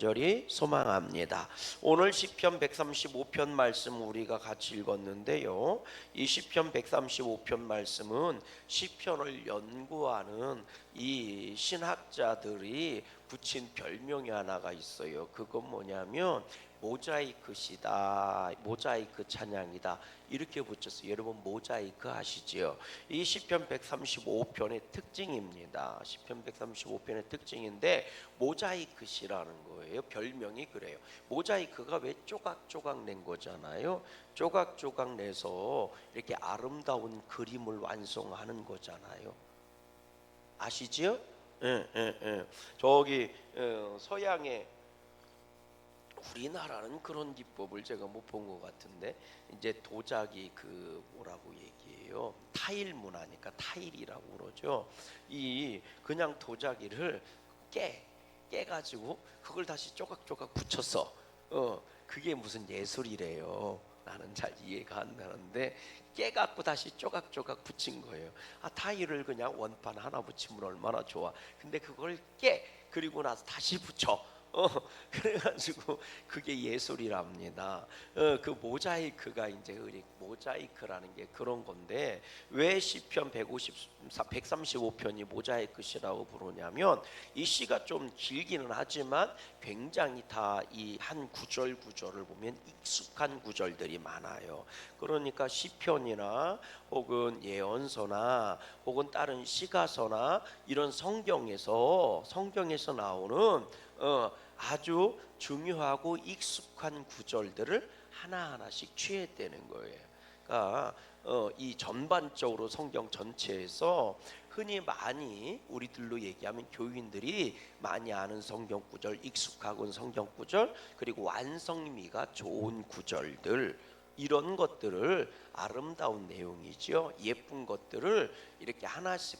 간절히 소망합니다. 오늘 시편 135편 말씀 우리가 같이 읽었는데요. 이 시편 135편 말씀은 시편을 연구하는 이 신학자들이 붙인 별명이 하나가 있어요. 그건 뭐냐면 모자이크시다, 모자이크 찬양이다, 이렇게 붙였어요. 여러분 모자이크 아시죠? 이 시편 135편의 특징입니다. 시편 135편의 특징인데 모자이크시라는 거예요. 별명이 그래요. 모자이크가 왜 조각조각 낸 거잖아요. 조각조각 내서 이렇게 아름다운 그림을 완성하는 거잖아요. 아시죠? 저기 서양의, 우리나라는 그런 기법을 제가 못 본 것 같은데, 이제 도자기 그 뭐라고 얘기해요? 타일 문화니까 타일이라고 그러죠. 이 그냥 도자기를 깨가지고 그걸 다시 조각조각 붙여서 그게 무슨 예술이래요. 나는 잘 이해가 안 되는데 깨갖고 다시 조각조각 붙인 거예요. 타일을 그냥 원판 하나 붙이면 얼마나 좋아. 근데 그걸 그리고 나서 다시 붙여. 그래가지고 그게 예술이랍니다. 그 모자이크가 이제 모자이크라는 게 그런 건데, 왜 시편 135편이 모자이크시라고 부르냐면, 이 시가 좀 길기는 하지만 굉장히 다 이 한 구절을 보면 익숙한 구절들이 많아요. 그러니까 시편이나 혹은 예언서나 혹은 다른 시가서나 이런 성경에서 나오는 아주 중요하고 익숙한 구절들을 하나하나씩 취했다는 거예요. 그러니까 이 전반적으로 성경 전체에서 흔히 많이 우리들로 얘기하면 교인들이 많이 아는 성경 구절, 익숙하고 성경 구절, 그리고 완성미가 좋은 구절들, 이런 것들을, 아름다운 내용이죠. 예쁜 것들을 이렇게 하나씩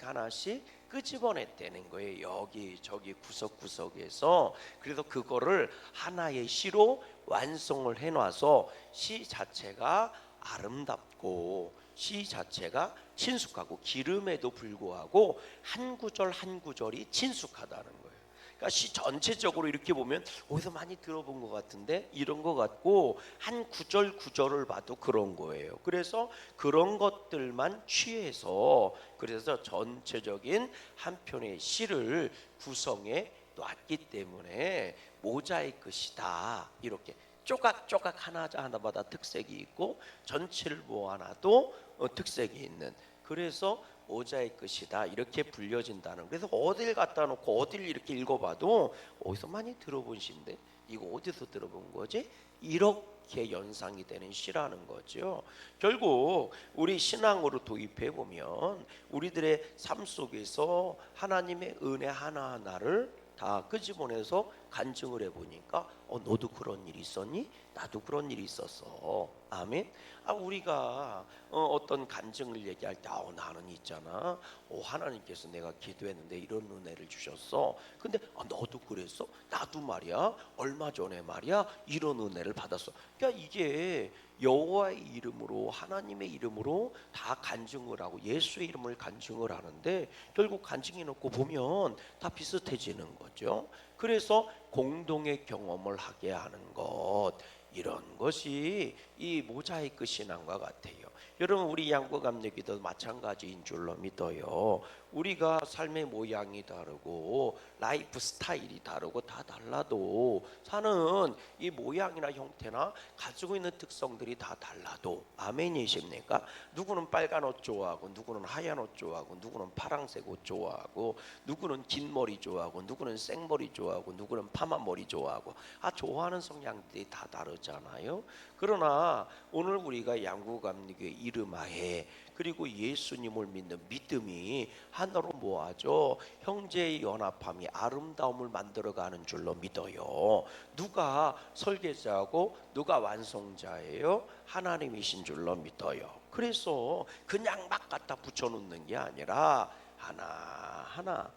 끄집어냈다는 거예요. 여기 저기 구석구석에서. 그래서 그거를 하나의 시로 완성을 해놔서 시 자체가 아름답고 시 자체가 친숙하고, 기름에도 불구하고 한 구절 한 구절이 친숙하다는 거예요. 그러니까 시 전체적으로 이렇게 보면 어디서 많이 들어본 것 같은데, 이런 것 같고, 한 구절을 봐도 그런 거예요. 그래서 그런 것들만 취해서, 그래서 전체적인 한 편의 시를 구성해 놨기 때문에 모자이크시다, 이렇게 조각조각 하나마다 특색이 있고 전체를 모아놔도 특색이 있는, 그래서 모자이크시다 이렇게 불려진다는. 그래서 어딜 갖다 놓고 어딜 이렇게 읽어봐도 어디서 많이 들어본 시인데 이거 어디서 들어본 거지? 이렇게 연상이 되는 시라는 거죠. 결국 우리 신앙으로 도입해 보면 우리들의 삶 속에서 하나님의 은혜 하나하나를 다 끄집어내서 간증을 해보니까 너도 그런 일이 있었니? 나도 그런 일이 있었어. 아멘. 우리가 어떤 간증을 얘기할 때 나는 있잖아, 하나님께서 내가 기도했는데 이런 은혜를 주셨어. 근데 너도 그랬어? 나도 말이야, 얼마 전에 말이야 이런 은혜를 받았어. 그러니까 이게 여호와의 이름으로, 하나님의 이름으로 다 간증을 하고 예수의 이름을 간증을 하는데, 결국 간증해 놓고 보면 다 비슷해지는 거죠. 그래서 공동의 경험을 하게 하는 것, 이런 것이 이 모자이크 신앙과 같아요. 여러분, 우리 양구감리기도 마찬가지인 줄로 믿어요. 우리가 삶의 모양이 다르고 라이프 스타일이 다르고 다 달라도, 사는 이 모양이나 형태나 가지고 있는 특성들이 다 달라도, 아멘이십니까? 누구는 빨간 옷 좋아하고, 누구는 하얀 옷 좋아하고, 누구는 파란색 옷 좋아하고, 누구는 긴 머리 좋아하고, 누구는 생머리 좋아하고, 누구는 파마 머리 좋아하고, 좋아하는 성향들이 다 다르잖아요. 그러나 오늘 우리가 양구감리교의 이름하에, 그리고 예수님을 믿는 믿음이 하나로 모아져 형제의 연합함이 아름다움을 만들어가는 줄로 믿어요. 누가 설계자고 누가 완성자예요? 하나님이신 줄로 믿어요. 그래서 그냥 막 갖다 붙여놓는 게 아니라 하나하나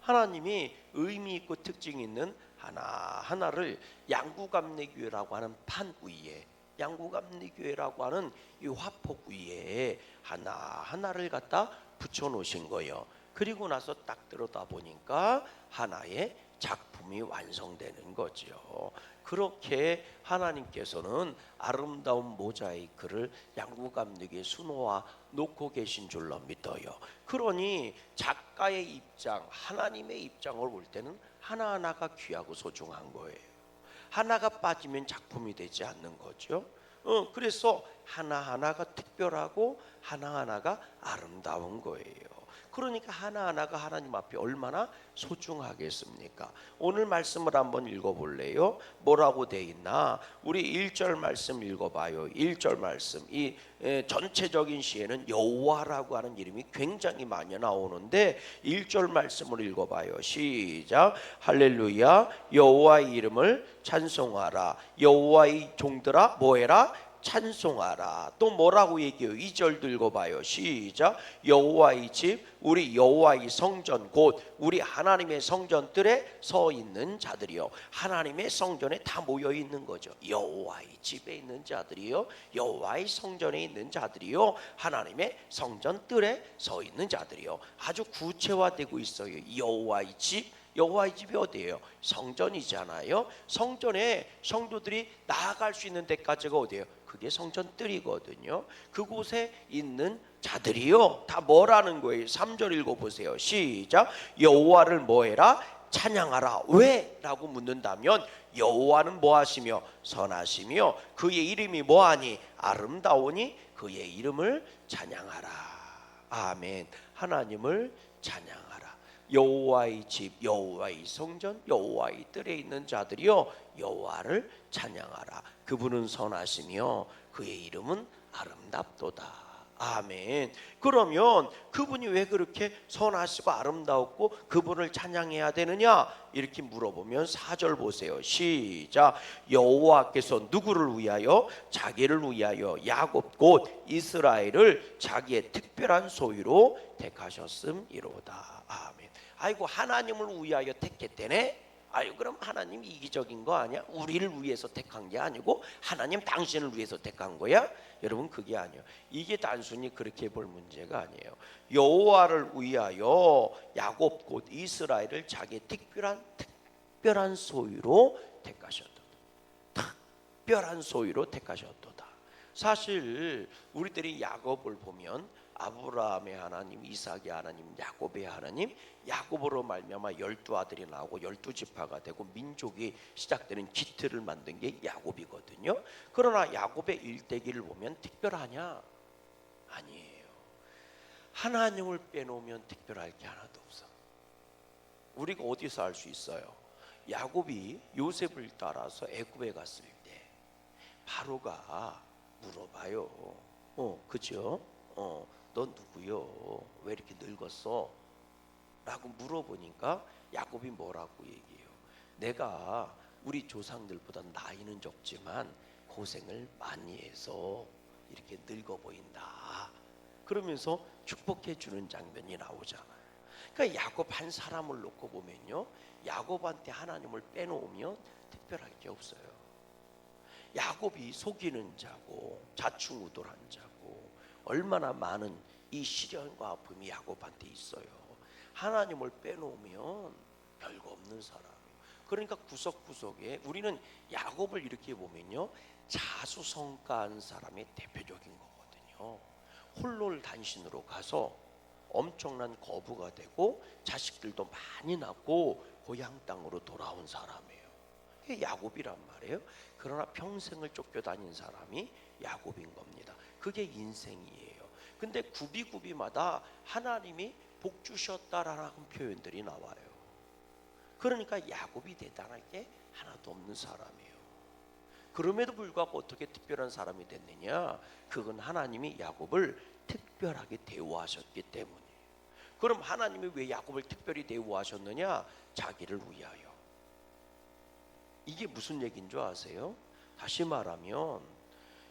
하나님이 의미 있고 특징 있는 하나하나를 양구감리교회라고 하는 판 위에, 양구감리교회라고 하는 이 화폭 위에 하나하나를 갖다 붙여 놓으신 거예요. 그리고 나서 딱 들여다 보니까 하나의 작품 작품이 완성되는 거죠. 그렇게 하나님께서는 아름다운 모자이크를 양구감독의 수놓아 놓고 계신 줄로 믿어요. 그러니 작가의 입장, 하나님의 입장을 볼 때는 하나하나가 귀하고 소중한 거예요. 하나가 빠지면 작품이 되지 않는 거죠. 그래서 하나하나가 특별하고 하나하나가 아름다운 거예요. 그러니까 하나하나가 하나님 앞에 얼마나 소중하겠습니까? 오늘 말씀을 한번 읽어볼래요? 뭐라고 돼 있나? 우리 1절 말씀 읽어봐요. 1절 말씀. 이 전체적인 시에는 여호와라고 하는 이름이 굉장히 많이 나오는데 1절 말씀을 읽어봐요. 시작. 할렐루야. 여호와의 이름을 찬송하라. 여호와의 종들아 뭐해라? 찬송하라. 또 뭐라고 얘기해요? 2절 읽어봐요. 시작. 여호와의 집, 우리 여호와의 성전, 곧 우리 하나님의 성전들에 서 있는 자들이요. 하나님의 성전에 다 모여 있는 거죠. 여호와의 집에 있는 자들이요, 여호와의 성전에 있는 자들이요, 하나님의 성전들에 서 있는 자들이요. 아주 구체화되고 있어요. 여호와의 집, 여호와의 집이 어디예요? 성전이잖아요. 성전에 성도들이 나아갈 수 있는 데까지가 어디예요? 그게 성전들이거든요. 그곳에 있는 자들이요 다 뭐라는 거예요? 3절 읽어보세요. 시작. 여호와를 뭐해라? 찬양하라. 왜? 라고 묻는다면 여호와는 뭐하시며 선하시며 그의 이름이 뭐하니? 아름다우니 그의 이름을 찬양하라. 아멘. 하나님을 찬양하라. 여호와의 집, 여호와의 성전, 여호와의 뜰에 있는 자들이여 여호와를 찬양하라. 그분은 선하시며 그의 이름은 아름답도다. 아멘. 그러면 그분이 왜 그렇게 선하시고 아름다웠고 그분을 찬양해야 되느냐? 이렇게 물어보면 4절 보세요. 시작. 여호와께서 누구를 위하여? 자기를 위하여 야곱 곧 이스라엘을 자기의 특별한 소유로 택하셨음이로다. 아멘. 아이고, 하나님을 위하여 택했대네. 아유, 그럼 하나님 이기적인 거 아니야? 우리를 위해서 택한 게 아니고 하나님 당신을 위해서 택한 거야? 여러분, 그게 아니에요. 이게 단순히 그렇게 볼 문제가 아니에요. 여호와를 위하여 야곱 곧 이스라엘을 자기의 특별한 소유로 택하셨도다. 특별한 소유로 택하셨도다. 사실 우리들이 야곱을 보면 아브라함의 하나님, 이삭의 하나님, 야곱의 하나님, 야곱으로 말미암아 12아들이 나오고 12지파가 되고 민족이 시작되는 기틀을 만든 게 야곱이거든요. 그러나 야곱의 일대기를 보면 특별하냐? 아니에요. 하나님을 빼놓으면 특별할 게 하나도 없어. 우리가 어디서 알 수 있어요? 야곱이 요셉을 따라서 애굽에 갔을 때 바로가 물어봐요. 그죠? 너 누구요? 왜 이렇게 늙었어? 라고 물어보니까 야곱이 뭐라고 얘기해요? 내가 우리 조상들보다 나이는 적지만 고생을 많이 해서 이렇게 늙어 보인다. 그러면서 축복해 주는 장면이 나오잖아요. 그러니까 야곱 한 사람을 놓고 보면요, 야곱한테 하나님을 빼놓으면 특별할 게 없어요. 야곱이 속이는 자고 자충우돌한 자고 얼마나 많은 이 시련과 아픔이 야곱한테 있어요. 하나님을 빼놓으면 별거 없는 사람이에요. 그러니까 구석구석에 우리는 야곱을 이렇게 보면요, 자수성가한 사람의 대표적인 거거든요. 홀로단신으로 가서 엄청난 거부가 되고 자식들도 많이 낳고 고향 땅으로 돌아온 사람이에요. 그게 야곱이란 말이에요. 그러나 평생을 쫓겨다닌 사람이 야곱인 겁니다. 그게 인생이에요. 근데 구비구비마다 하나님이 복 주셨다라는 표현들이 나와요. 그러니까 야곱이 대단할 게 하나도 없는 사람이에요. 그럼에도 불구하고 어떻게 특별한 사람이 됐느냐? 그건 하나님이 야곱을 특별하게 대우하셨기 때문이에요. 그럼 하나님이 왜 야곱을 특별히 대우하셨느냐? 자기를 위하여. 이게 무슨 얘기인 줄 아세요? 다시 말하면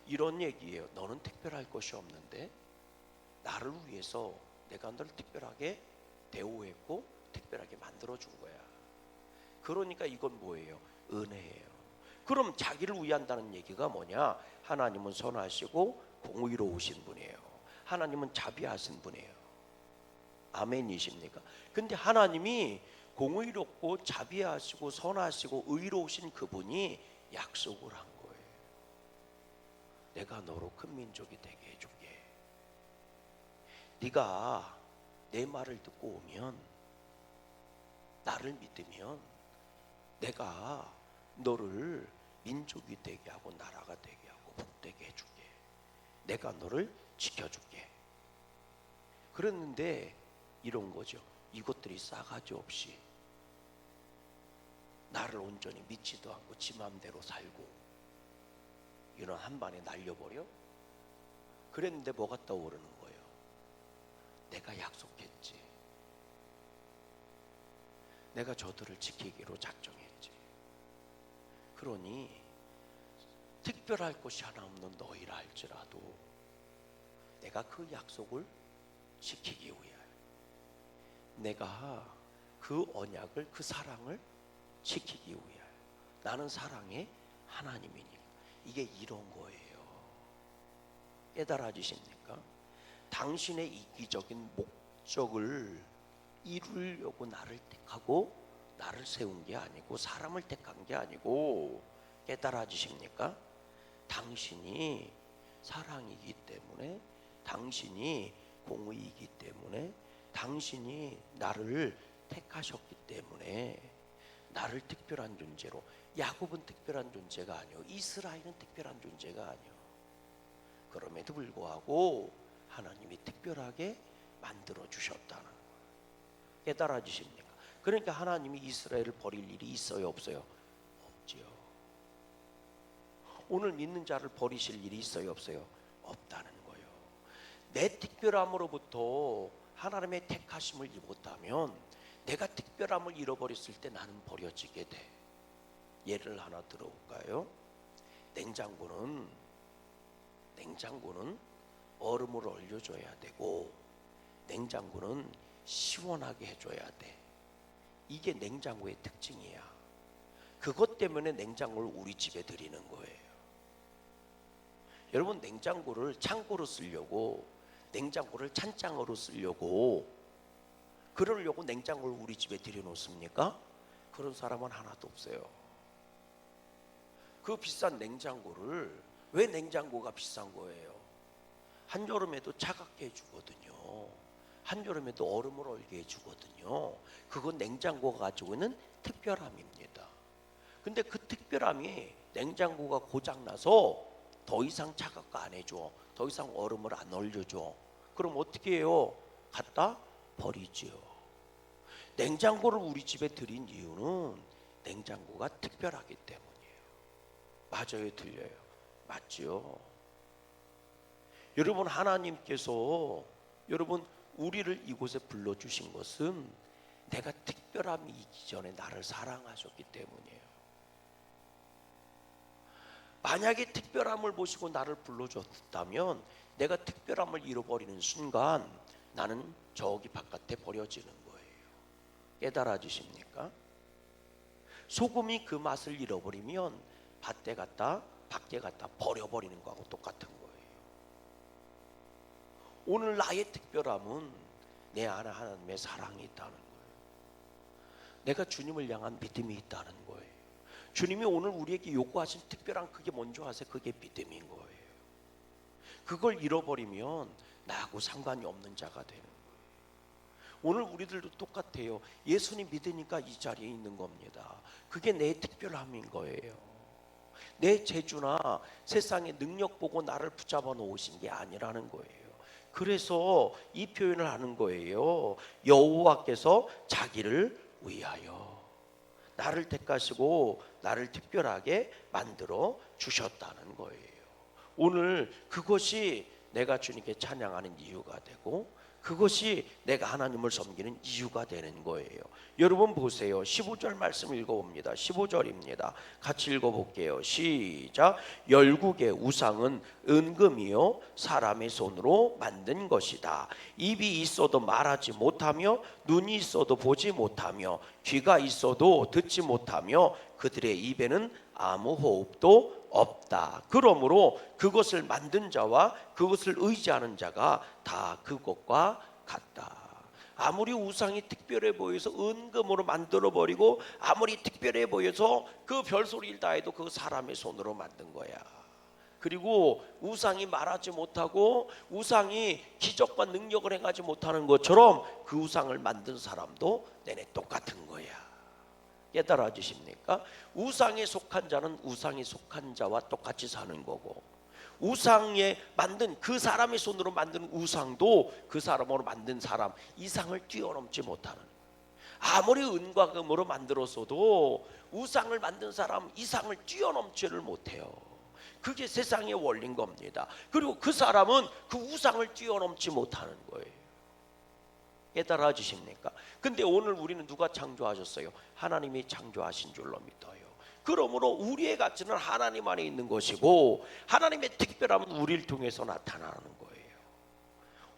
이런 얘기예요. 너는 특별할 것이 없는데 나를 위해서 내가 너를 특별하게 대우했고 특별하게 만들어준 거야. 그러니까 이건 뭐예요? 은혜예요. 그럼 자기를 위한다는 얘기가 뭐냐? 하나님은 선하시고 공의로우신 분이에요. 하나님은 자비하신 분이에요. 아멘이십니까? 근데 하나님이 공의롭고 자비하시고 선하시고 의로우신 그분이 약속을 한 거예요. 내가 너로 큰 민족이 되게 해줄게. 네가 내 말을 듣고 오면, 나를 믿으면 내가 너를 민족이 되게 하고 나라가 되게 하고 복되게 해줄게. 내가 너를 지켜줄게. 그랬는데 이런 거죠. 이것들이 싸가지 없이 나를 온전히 믿지도 않고 지 맘대로 살고, 이런 한반에 날려버려? 그랬는데 뭐가 떠오르는 거예요? 내가 약속했지. 내가 저들을 지키기로 작정했지. 그러니 특별할 것이 하나 없는 너희라 할지라도 내가 그 약속을 지키기 위하여, 내가 그 언약을, 그 사랑을 지키기 위하여, 나는 사랑의 하나님이니까. 이게 이런 거예요. 깨달아지십니까? 당신의 이기적인 목적을 이루려고 나를 택하고 나를 세운 게 아니고, 사람을 택한 게 아니고, 깨달아지십니까? 당신이 사랑이기 때문에, 당신이 공의이기 때문에, 당신이 나를 택하셨기 때문에 나를 특별한 존재로, 야곱은 특별한 존재가 아니요, 이스라엘은 특별한 존재가 아니요, 그럼에도 불구하고 하나님이 특별하게 만들어 주셨다는 거예요. 깨달아지십니까? 그러니까 하나님이 이스라엘을 버릴 일이 있어요, 없어요? 없지요. 오늘 믿는 자를 버리실 일이 있어요, 없어요? 없다는 거예요. 내 특별함으로부터 하나님의 택하심을 입었다면, 내가 특별함을 잃어버렸을 때 나는 버려지게 돼. 예를 하나 들어볼까요? 냉장고는 얼음을 얼려줘야 되고, 냉장고는 시원하게 해줘야 돼. 이게 냉장고의 특징이야. 그것 때문에 냉장고를 우리 집에 드리는 거예요. 여러분, 냉장고를 창고로 쓰려고, 냉장고를 찬장으로 쓰려고, 그러려고 냉장고를 우리 집에 들여놓습니까? 그런 사람은 하나도 없어요. 그 비싼 냉장고를, 왜 냉장고가 비싼 거예요? 한여름에도 차갑게 해주거든요. 한여름에도 얼음을 얼게 해주거든요. 그건 냉장고가 가지고 있는 특별함입니다. 근데 그 특별함이 냉장고가 고장나서 더 이상 차갑게 안 해줘, 더 이상 얼음을 안 얼려줘. 그럼 어떻게 해요? 갖다 버리지요. 냉장고를 우리 집에 들인 이유는 냉장고가 특별하기 때문이에요. 맞아요, 틀려요? 맞죠. 여러분, 하나님께서 여러분 우리를 이곳에 불러주신 것은 내가 특별함이 있기 전에 나를 사랑하셨기 때문이에요. 만약에 특별함을 보시고 나를 불러줬다면, 내가 특별함을 잃어버리는 순간 나는 저기 바깥에 버려지는 거예요. 깨달아지십니까? 소금이 그 맛을 잃어버리면 밖에 갖다 버려버리는 거하고 똑같은 거예요. 오늘 나의 특별함은 내 안에 하나님의 사랑이 있다는 거예요. 내가 주님을 향한 믿음이 있다는 거예요. 주님이 오늘 우리에게 요구하신 특별한, 그게 뭔지 아세요? 그게 믿음인 거예요. 그걸 잃어버리면 나하고 상관이 없는 자가 되는 거예요. 오늘 우리들도 똑같아요. 예수님 믿으니까 이 자리에 있는 겁니다. 그게 내 특별함인 거예요. 내 재주나 세상의 능력 보고 나를 붙잡아 놓으신 게 아니라는 거예요. 그래서 이 표현을 하는 거예요. 여호와께서 자기를 위하여 나를 택하시고 나를 특별하게 만들어 주셨다는 거예요. 오늘 그것이 내가 주님께 찬양하는 이유가 되고, 그것이 내가 하나님을 섬기는 이유가 되는 거예요. 여러분 보세요. 15절 말씀 읽어봅니다. 15절입니다. 같이 읽어볼게요. 시작. 열국의 우상은 은금이요 사람의 손으로 만든 것이다. 입이 있어도 말하지 못하며, 눈이 있어도 보지 못하며, 귀가 있어도 듣지 못하며, 그들의 입에는 아무 호흡도 없다. 그러므로 그것을 만든 자와 그것을 의지하는 자가 다 그것과 같다. 아무리 우상이 특별해 보여서 은금으로 만들어 버리고 아무리 특별해 보여서 그 별소리를 다 해도 그 사람의 손으로 만든 거야. 그리고 우상이 말하지 못하고 우상이 기적과 능력을 행하지 못하는 것처럼 그 우상을 만든 사람도 내내 똑같은 거야. 깨달아지십니까? 우상에 속한 자는 우상에 속한 자와 똑같이 사는 거고, 우상에 만든 그 사람의 손으로 만든 우상도 그 사람으로 만든 사람 이상을 뛰어넘지 못하는, 아무리 은과 금으로 만들었어도 우상을 만든 사람 이상을 뛰어넘지를 못해요. 그게 세상의 원리인 겁니다. 그리고 그 사람은 그 우상을 뛰어넘지 못하는 거예요. 깨달아지십니까? 근데 오늘 우리는 누가 창조하셨어요? 하나님이 창조하신 줄로 믿어요. 그러므로 우리의 가치는 하나님 안에 있는 것이고 하나님의 특별함은 우리를 통해서 나타나는 거예요.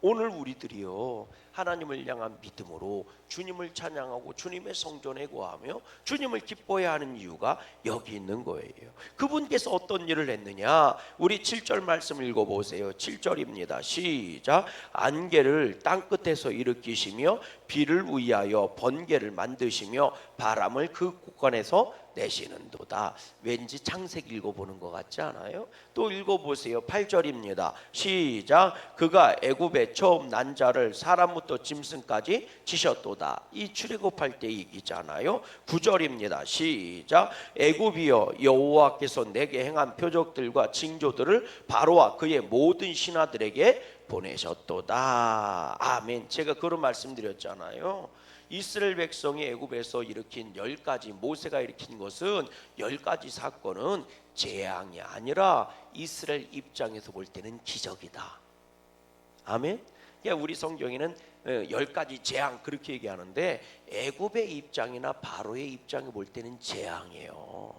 오늘 우리들이요, 하나님을 향한 믿음으로 주님을 찬양하고 주님의 성전에 거하며 주님을 기뻐해야 하는 이유가 여기 있는 거예요. 그분께서 어떤 일을 했느냐, 우리 7절 말씀 읽어보세요. 7절입니다. 시작. 안개를 땅끝에서 일으키시며 비를 위하여 번개를 만드시며 바람을 그 곳간에서 내시는도다. 왠지 창세기 읽어보는 것 같지 않아요? 또 읽어보세요. 8절입니다. 시작. 그가 애굽에 처음 난 자를 사람부터 짐승까지 치셨도다. 이 출애굽할 때 얘기잖아요. 9절입니다. 시작. 애굽이여 여호와께서 내게 행한 표적들과 징조들을 바로와 그의 모든 신하들에게 보내셨도다. 아멘. 제가 그런 말씀드렸잖아요. 이스라엘 백성이 애굽에서 일으킨 10가지, 모세가 일으킨 것은 10가지 사건은 재앙이 아니라 이스라엘 입장에서 볼 때는 기적이다. 아멘. 우리 성경에는 10가지 재앙 그렇게 얘기하는데 애굽의 입장이나 바로의 입장에 볼 때는 재앙이에요.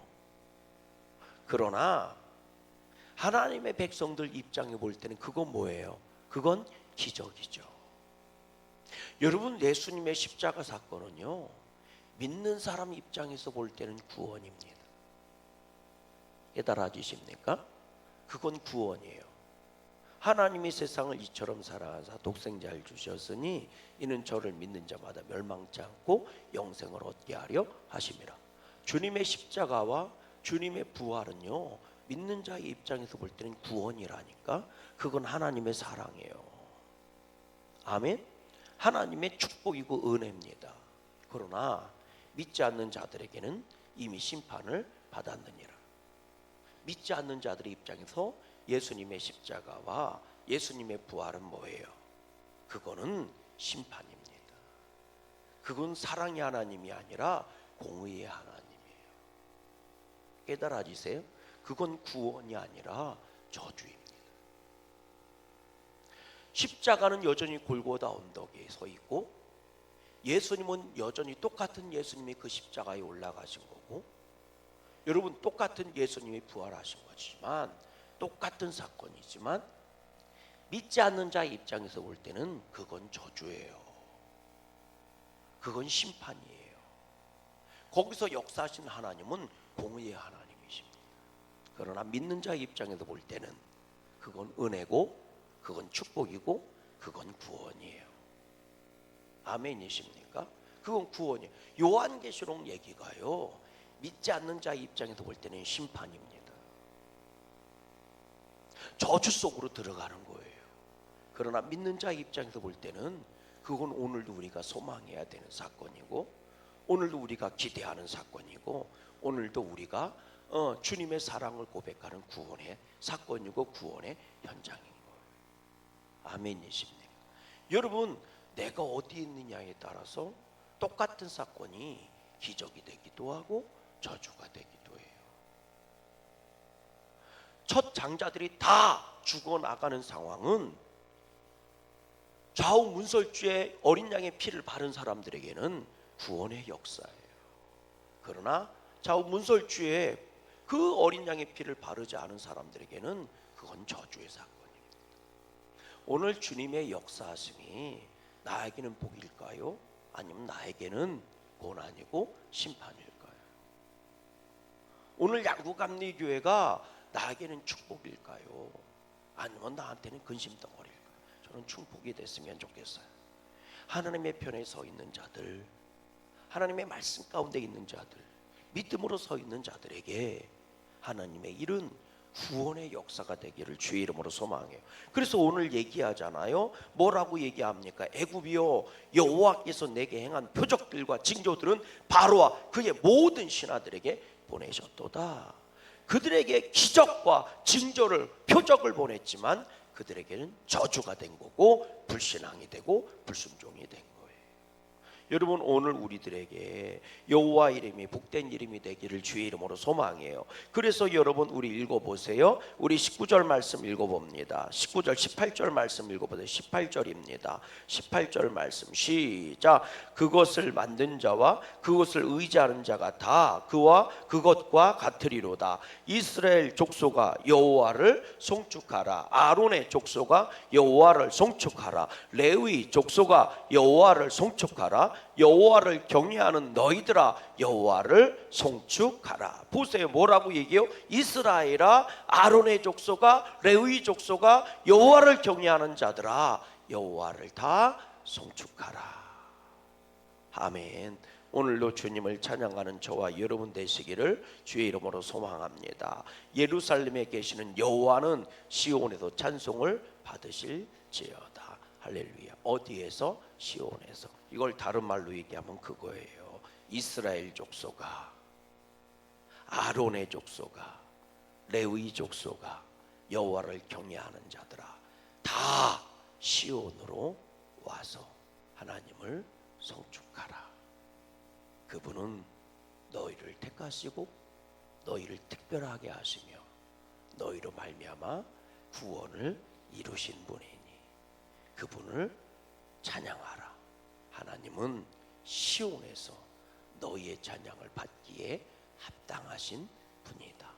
그러나 하나님의 백성들 입장에 볼 때는 그건 뭐예요? 그건 기적이죠. 여러분, 예수님의 십자가 사건은요, 믿는 사람 입장에서 볼 때는 구원입니다. 깨달아지십니까? 그건 구원이에요. 하나님이 세상을 이처럼 사랑하사 독생자를 주셨으니 이는 저를 믿는 자마다 멸망치 않고 영생을 얻게 하려 하심이라. 주님의 십자가와 주님의 부활은요, 믿는 자의 입장에서 볼 때는 구원이라니까. 그건 하나님의 사랑이에요. 아멘. 하나님의 축복이고 은혜입니다. 그러나 믿지 않는 자들에게는 이미 심판을 받았느니라. 믿지 않는 자들의 입장에서 예수님의 십자가와 예수님의 부활은 뭐예요? 그거는 심판입니다. 그건 사랑의 하나님이 아니라 공의의 하나님이에요. 깨달아지세요? 그건 구원이 아니라 저주입니다. 십자가는 여전히 골고다 언덕에 서 있고 예수님은 여전히 똑같은 예수님이 그 십자가에 올라가신 거고, 여러분 똑같은 예수님이 부활하신 거지만 똑같은 사건이지만 믿지 않는 자의 입장에서 볼 때는 그건 저주예요. 그건 심판이에요. 거기서 역사하신 하나님은 공의의 하나님이십니다. 그러나 믿는 자의 입장에서 볼 때는 그건 은혜고 그건 축복이고 그건 구원이에요. 아멘이십니까? 그건 구원이에요. 요한계시록 얘기가요, 믿지 않는 자의 입장에서 볼 때는 심판입니다. 저주 속으로 들어가는 거예요. 그러나 믿는 자의 입장에서 볼 때는 그건 오늘도 우리가 소망해야 되는 사건이고 오늘도 우리가 기대하는 사건이고 오늘도 우리가 주님의 사랑을 고백하는 구원의 사건이고 구원의 현장입니다. 아멘이십니까? 여러분, 내가 어디 있느냐에 따라서 똑같은 사건이 기적이 되기도 하고 저주가 되기도 해요. 첫 장자들이 다 죽어나가는 상황은 좌우 문설주에 어린 양의 피를 바른 사람들에게는 구원의 역사예요. 그러나 좌우 문설주에 그 어린 양의 피를 바르지 않은 사람들에게는 그건 저주의 사건. 오늘 주님의 역사하심이 나에게는 복일까요? 아니면 나에게는 고난이고 심판일까요? 오늘 양구감리교회가 나에게는 축복일까요? 아니면 나한테는 근심덩어리일까요? 저는 축복이 됐으면 좋겠어요. 하나님의 편에 서 있는 자들, 하나님의 말씀 가운데 있는 자들, 믿음으로 서 있는 자들에게 하나님의 일은 구원의 역사가 되기를 주의 이름으로 소망해요. 그래서 오늘 얘기하잖아요. 뭐라고 얘기합니까? 애굽이여, 여호와께서 내게 행한 표적들과 징조들은 바로와 그의 모든 신하들에게 보내셨도다. 그들에게 기적과 징조를, 표적을 보냈지만 그들에게는 저주가 된 거고 불신앙이 되고 불순종이 된 거예요. 여러분, 오늘 우리들에게 여호와 이름이 복된 이름이 되기를 주의 이름으로 소망해요. 그래서 여러분, 우리 읽어보세요. 우리 19절 말씀 읽어봅니다. 19절 18절 말씀 읽어보세요. 18절입니다 18절 말씀 시작. 그것을 만든 자와 그것을 의지하는 자가 다 그와 그것과 같으리로다. 이스라엘 족속아 여호와를 송축하라. 아론의 족속아 여호와를 송축하라. 레위 족속아 여호와를 송축하라. 여호와를 경외하는 너희들아 여호와를 송축하라. 보세요, 뭐라고 얘기해요? 이스라엘아, 아론의 족속아, 레위 족속아, 여호와를 경외하는 자들아 여호와를 다 송축하라. 아멘. 오늘도 주님을 찬양하는 저와 여러분 되시기를 주의 이름으로 소망합니다. 예루살렘에 계시는 여호와는 시온에도 찬송을 받으실지어다. 할렐루야. 어디에서? 시온에서. 이걸 다른 말로 얘기하면 그거예요. 이스라엘 족속아, 아론의 족속아, 레위 족속아, 여호와를 경외하는 자들아 다 시온으로 와서 하나님을 송축하라. 그분은 너희를 택하시고 너희를 특별하게 하시며 너희로 말미암아 구원을 이루신 분이니 그분을 찬양하라. 하나님은 시온에서 너희의 찬양을 받기에 합당하신 분이다.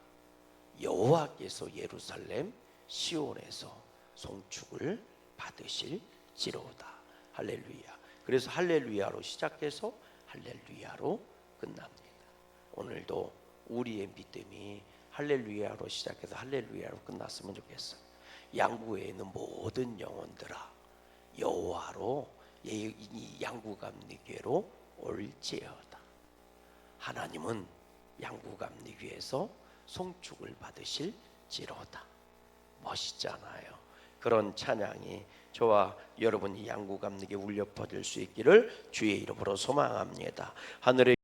여호와께서 예루살렘 시온에서 송축을 받으실지로다. 할렐루야. 그래서 할렐루야로 시작해서 할렐루야로 끝납니다. 오늘도 우리의 믿음이 할렐루야로 시작해서 할렐루야로 끝났으면 좋겠어요. 양구에 있는 모든 영혼들아 여호와로, 이 양구감리교회로 올지어다. 하나님은 양구감리교회에서 송축을 받으실지로다. 멋있잖아요. 그런 찬양이 저와 여러분이 양구감리교회 울려 퍼질 수 있기를 주의 이름으로 소망합니다. 하늘의